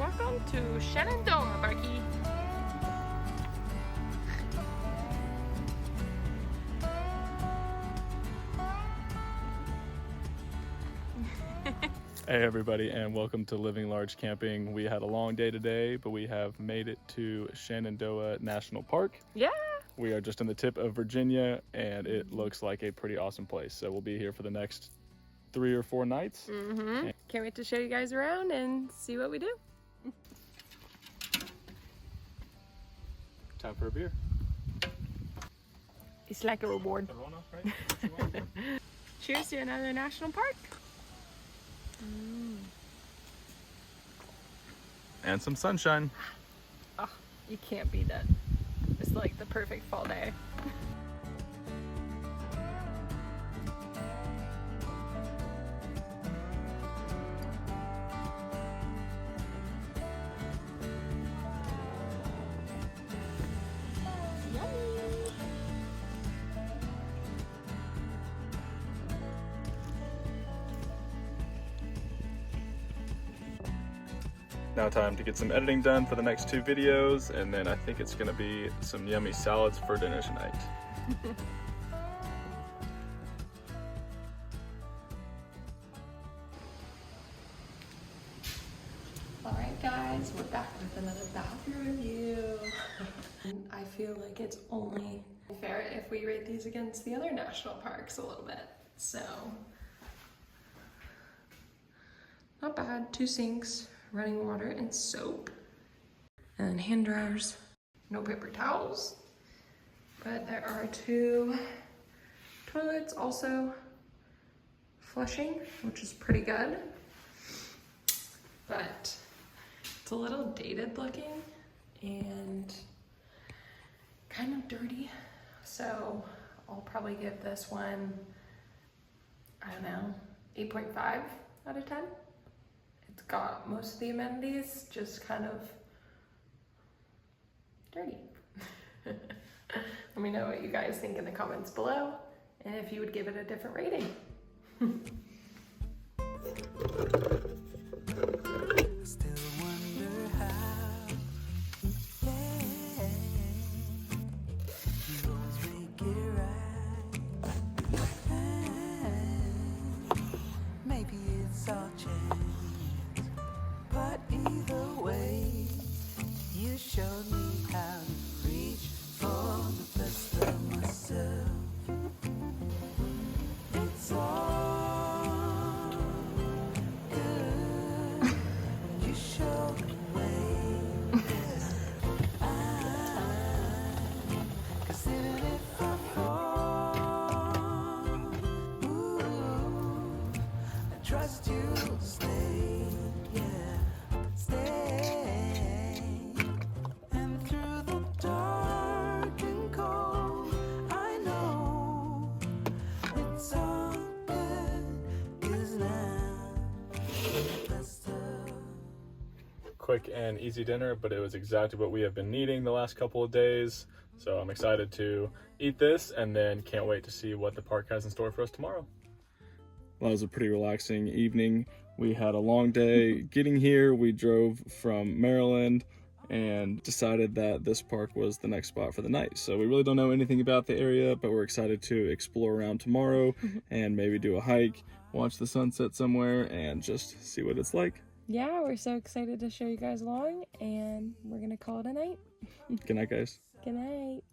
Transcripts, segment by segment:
Welcome to Shenandoah, Barky. Hey everybody, and welcome to Living Large Camping. We had a long day today, but we have made it to Shenandoah National Park. Yeah. We are just on the tip of Virginia, and it looks like a pretty awesome place. So we'll be here for the next 3 or 4 nights. Can't wait to show you guys around and see what we do. Time for a beer. It's like a reward. Corona, right? Cheers to another national park. And some sunshine. Oh, you can't beat that. It's like the perfect fall day. Now time to get some editing done for the next 2 videos, and then I think it's gonna be some yummy salads for dinner tonight. Alright guys, we're back with another bathroom review. I feel like it's only fair if we rate these against the other national parks a little bit. So, not bad. 2 sinks, running water and soap, and hand dryers. No paper towels, but there are 2 toilets also flushing, which is pretty good. But it's a little dated looking and kind of dirty. So I'll probably give this one, I don't know, 8.5 out of 10. It's got most of the amenities, just kind of dirty. Let me know what you guys think in the comments below, and if you would give it a different rating. Showed me how to reach for the best of myself. It's all good. You showed the way. Cause even if I fall, ooh, I trust you'll stay. Yeah, stay. Quick and easy dinner, but it was exactly what we have been needing the last couple of days. So I'm excited to eat this, and then can't wait to see what the park has in store for us tomorrow. Well, it was a pretty relaxing evening. We had a long day getting here. We drove from Maryland and decided that this park was the next spot for the night. So we really don't know anything about the area, but we're excited to explore around tomorrow and maybe do a hike, watch the sunset somewhere, and just see what it's like. Yeah, we're so excited to show you guys along, and we're gonna call it a night. Good night, guys. Good night.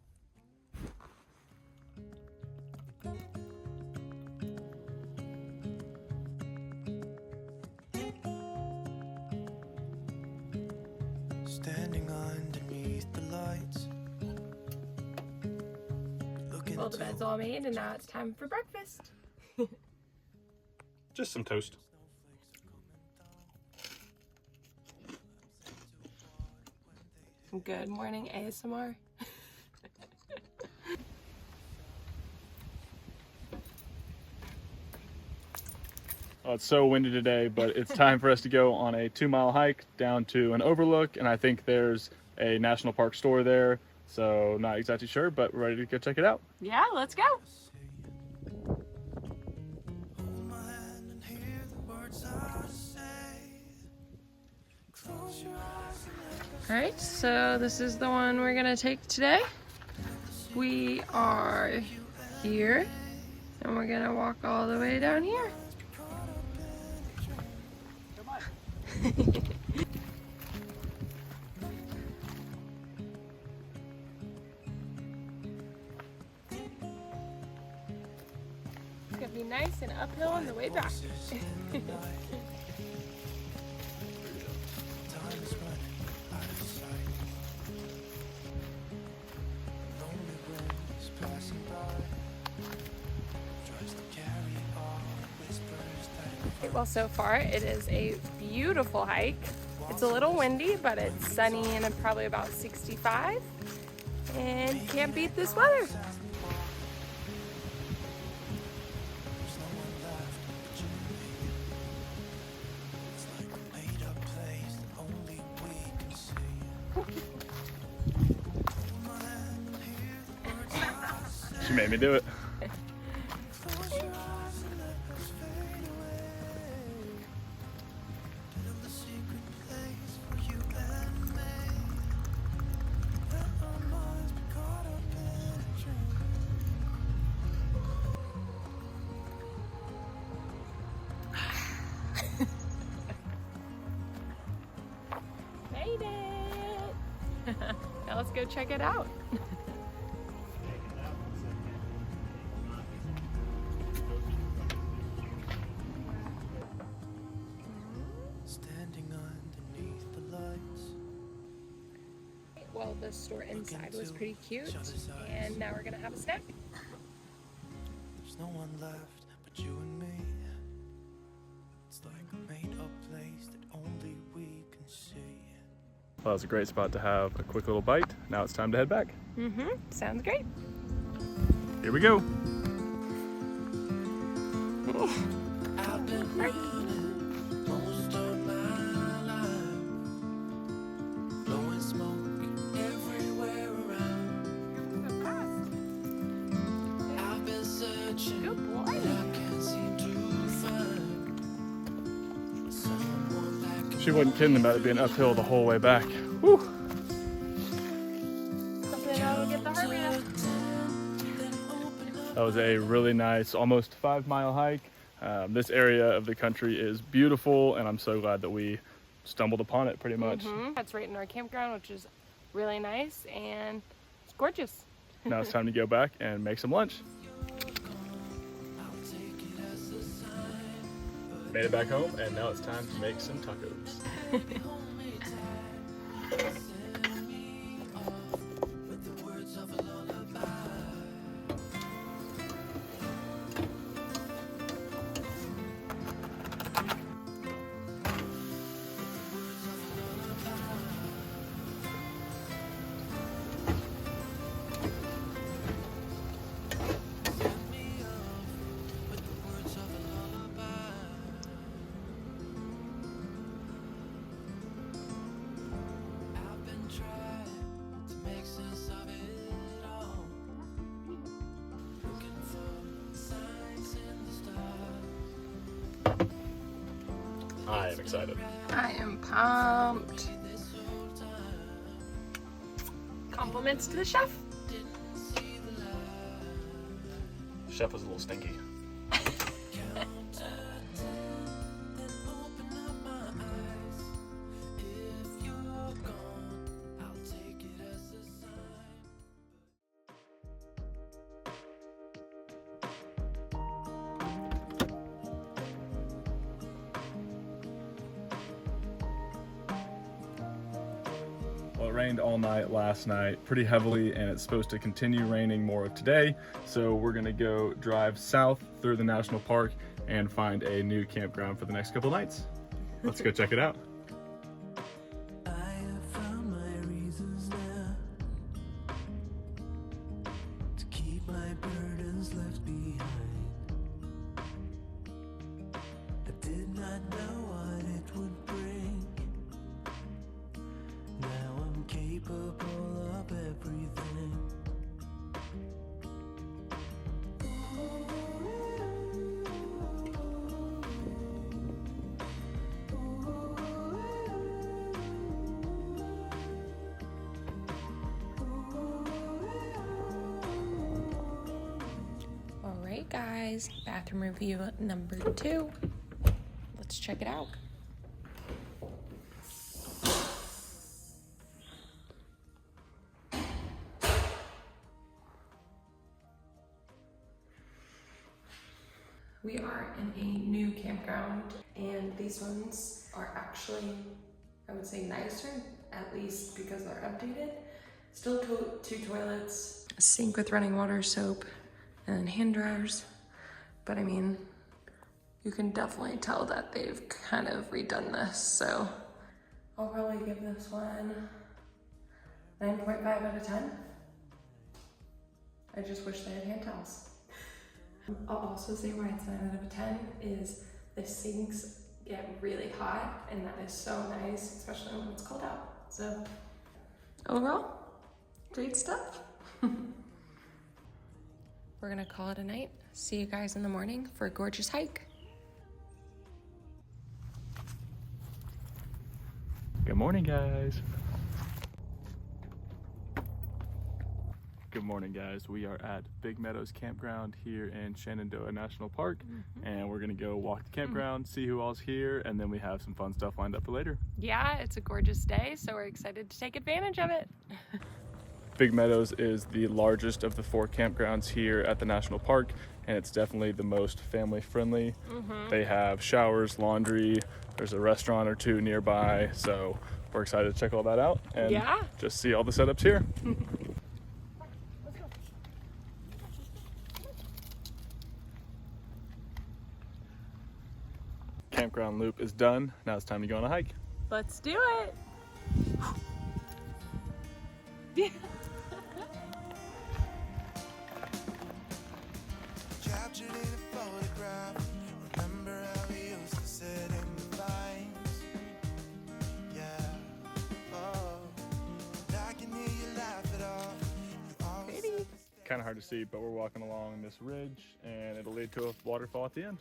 Standing underneath the lights. Well, the bed's all made, and now it's time for breakfast. Just some toast. Good morning ASMR. Oh, it's so windy today, but it's time for us to go on a 2-mile hike down to an overlook, and I think there's a national park store there, so not exactly sure, but we're ready to go check it out. Yeah, let's go. Hold my hand and hear the words I say. Close your eyes. All right, so this is the one we're gonna take today. We are here, and we're gonna walk all the way down here. It's gonna be nice and uphill on the way back. Well, so far it is a beautiful hike. It's a little windy, but it's sunny and probably about 65. And can't beat this weather. She made me do it. Made it! Now let's go check it out. Standing underneath the lights. Well, the store inside was pretty cute, and now we're gonna have a snack. There's no one left but you and me. It's like a made-up place that only we can see. Well, that was a great spot to have a quick little bite. Now it's time to head back. Sounds great. Here we go. I've been running most of my life, blowing smoke everywhere around. I've been searching, Good boy. but I can't seem to find someone like She wasn't kidding about it being uphill the whole way back. Woo. Hopefully that'll get the heart rate up. That was a really nice, almost 5-mile hike. This area of the country is beautiful, and I'm so glad that we stumbled upon it pretty much. That's right in our campground, which is really nice, and it's gorgeous. Now it's time to go back and make some lunch. Made it back home, and now it's time to make some tacos. I am excited. I am pumped. Compliments to the chef. Chef was a little stinky. Well, it rained all night last night, pretty heavily, and it's supposed to continue raining more of today. So we're gonna go drive south through the national park and find a new campground for the next couple nights. Let's go check it out. I have found my reasons now to keep my burdens left behind. I did not know what it would bring. Now I'm capable of everything. guys bathroom review number 2. Let's check it out. We are in a new campground, and these ones are actually, I would say, nicer, at least because they're updated. Still 2 toilets, a sink with running water, soap, and hand dryers. But I mean, you can definitely tell that they've kind of redone this, so I'll probably give this one 9.5 out of 10. I just wish they had hand towels. I'll also say why it's 9 out of 10 is the sinks get really hot, and that is so nice, especially when it's cold out. So overall, great stuff. We're gonna call it a night. See you guys in the morning for a gorgeous hike. Good morning, guys. Good morning, guys. We are at Big Meadows Campground here in Shenandoah National Park, and we're gonna go walk the campground, see who all's here, and then we have some fun stuff lined up for later. Yeah, it's a gorgeous day, so we're excited to take advantage of it. Big Meadows is the largest of the 4 campgrounds here at the national park, and it's definitely the most family friendly. They have showers, laundry, there's a restaurant or 2 nearby, so we're excited to check all that out and just see all the setups here. Campground loop is done. Now it's time to go on a hike. Let's do it. Captured in a photograph. Remember how we used to sit in the vines? Yeah. Oh, I can hear you laugh it off. You always said Kind of hard to see, but we're walking along this ridge and it'll lead to a waterfall at the end.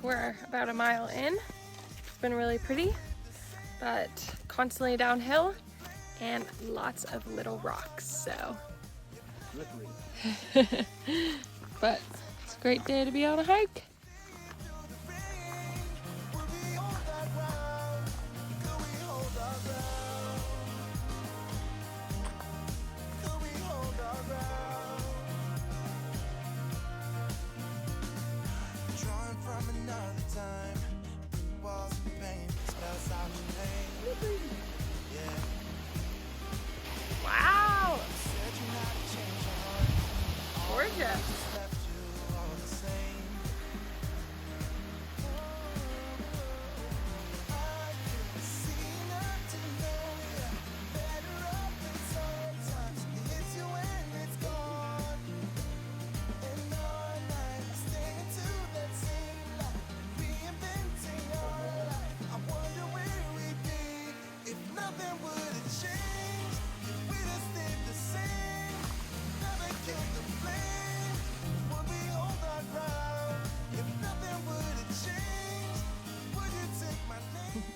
We're about a mile in. It's been really pretty, but constantly downhill and lots of little rocks, so. But it's a great day to be on a hike. Wow! Gorgeous.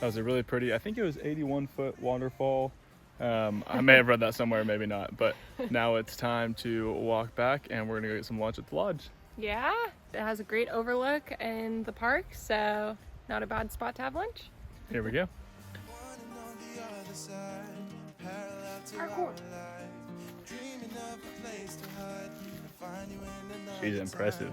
That was a really pretty, I think it was 81-foot waterfall. I may have read that somewhere, maybe not, but now it's time to walk back and we're gonna go get some lunch at the lodge. Yeah, it has a great overlook in the park, so not a bad spot to have lunch. Here we go. She's impressive.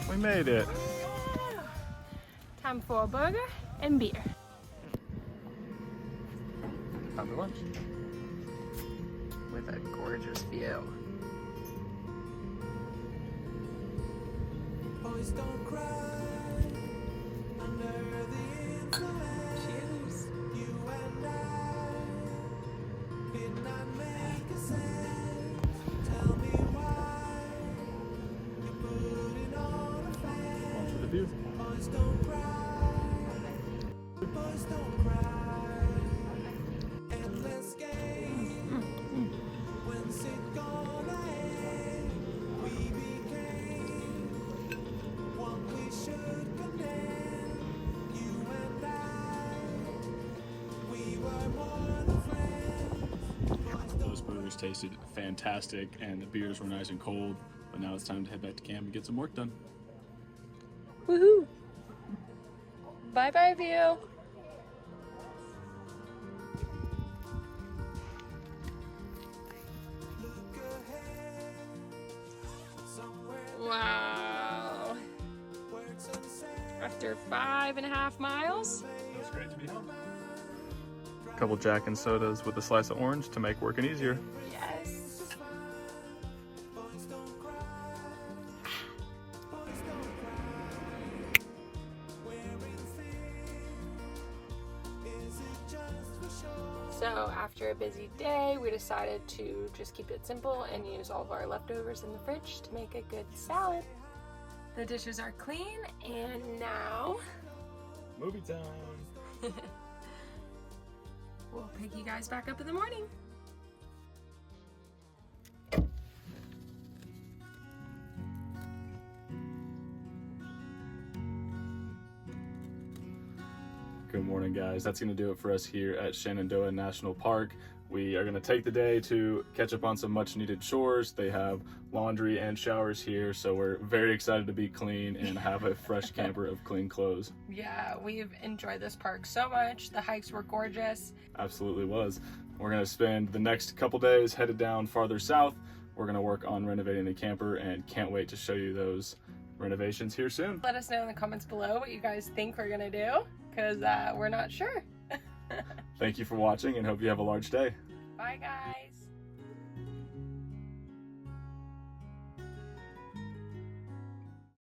We made it. Time for a burger and beer. Time for lunch. With a gorgeous view. Boys don't cry under the influence. Cheers. You and I did not make a sense. Tell me why you're putting on a On fan. for the view. Boys don't cry. Boys don't cry. Endless game. When's it gonna end? We became what we should condemn. You and I, we were more than friends. Those burgers tasted fantastic and the beers were nice and cold, but now it's time to head back to camp and get some work done. Woohoo! Bye bye, view. Look ahead, somewhere Wow. works unsaid. After 5.5 miles. It was great to be home. A couple Jack and sodas with a slice of orange to make working easier. Yes. Boys don't cry. Boys don't cry. Wearing thin. Is it just for show? So after a busy day, we decided to just keep it simple and use all of our leftovers in the fridge to make a good salad. The dishes are clean, and now Movie time. we'll pick you guys back up in the morning. Good morning, guys. That's going to do it for us here at Shenandoah National Park. We are going to take the day to catch up on some much needed chores. They have laundry and showers here, so we're very excited to be clean and have a fresh camper of clean clothes. Yeah, we've enjoyed this park so much. The hikes were gorgeous. Absolutely was. We're going to spend the next couple days headed down farther south. We're going to work on renovating the camper and can't wait to show you those renovations here soon. Let us know in the comments below what you guys think we're gonna do, because we're not sure. Thank you for watching and hope you have a large day. Bye, guys.